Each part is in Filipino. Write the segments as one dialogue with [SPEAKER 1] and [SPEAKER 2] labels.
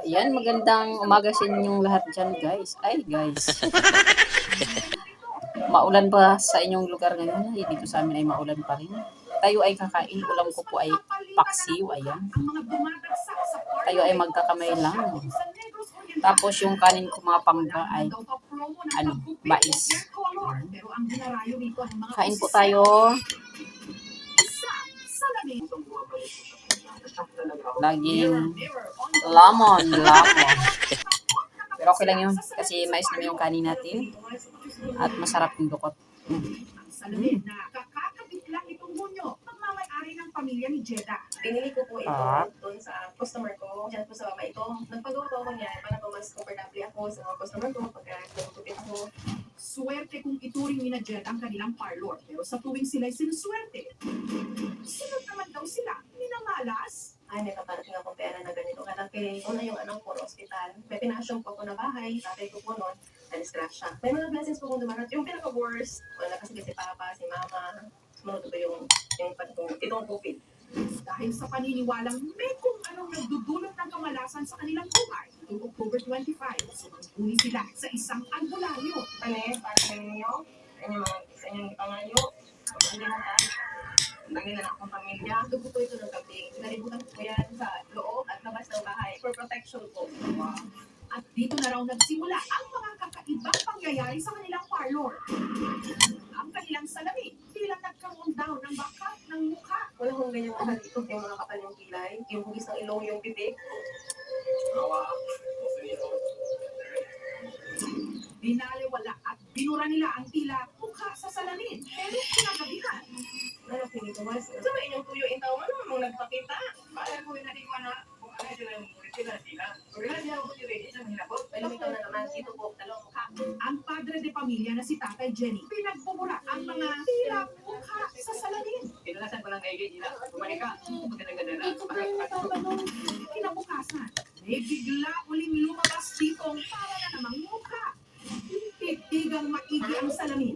[SPEAKER 1] Yan, magandang umaga sa inyong lahat dyan, guys. Ay, guys. Maulan ba sa inyong lugar ngayon? Ay, dito sa amin ay maulan pa rin. Tayo ay kakain. Ulam ko po ay paksiw. Ayan. Tayo ay magkakamay lang. Tapos yung kanin ko mga pangga ay mais. Kain po tayo. Laging lemon. Pero okay lang yun. Kasi mais naman yung kanin natin. At masarap yung dukot.
[SPEAKER 2] Pamilya ni Jeddah. Binili ko po ito doon sa customer ko. Diyan po sa baba ito. Nagpagawa po ako niyan para po mas comfortable ako sa mga customer ko pagka nagtutupit ako. Swerte kung ituring ni na Jeddah ang kanilang parlor. Pero sa tuwing sila'y sinuswerte, sunod naman daw sila. Minamalas. Ay, may kaparating akong pera na ganito kalaki. Una yung anong ko hospital. May pinasyon po ako na bahay. Tatay ko po noon. Na-discrash siya. May mga blessings po kung dumarat. Yung pinaka-worst, wala kasi si Papa, si Mama. Sumunod ko yung itong COVID. Dahil sa paniniwalang may kung anong nagdudulot ng kamalasan sa kanilang buhay, noong October 25, sumangkuli sila sa isang albularyo. Para sa inyo, sa inyong ipangayo, hindi mo ka, dangin na akong pamilya. Dugo po ito ng gabi. Nalibutan ko yan sa loob at labas ng bahay for protection po. At dito na raw nagsimula ang mga kakaibang pangyayari sa kanilang parlor. Ang kanilang salamin, tila nagkaroon daw ng bakat ng mukha. Wala kong ganyang nakalitok yung mga kapal yung kilay, yung hugis ng ilong, yung bibig. Binaliwala at binura nila ang tila mukha sa salamin. Pero kinagabihan. Ano pinitumas? Sa ba inyong tuyo in tao, ano mong nagpakita? Bakit ko hindi ko na kung ano sila yung mulit sila sila? Wala niya ako yung ready sa mahilapot. Pero ikaw na naman, dito po, dalawang mukha. Ang padre de pamilya na si Tatay Jenny, pinagbubura ang mga tila mukha sa salamin. Pinalasan ko lang kay Gila. Bumalik ka. Maganda-ganda na. Kinabukasan, may bigla uling lumabas dito ang para na namang mukha. Titigang maigi ang salamin.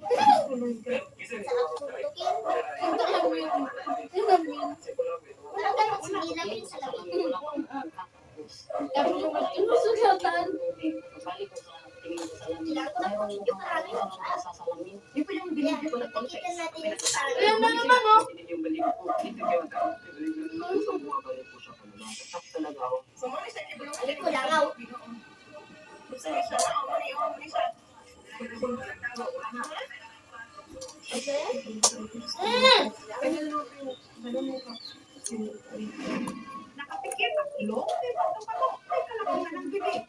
[SPEAKER 2] Ito yung binigay ko na context. Ayan na naman, oh. Nakapikit ang ilong, may pagkapato, may kalakunan ng bibig.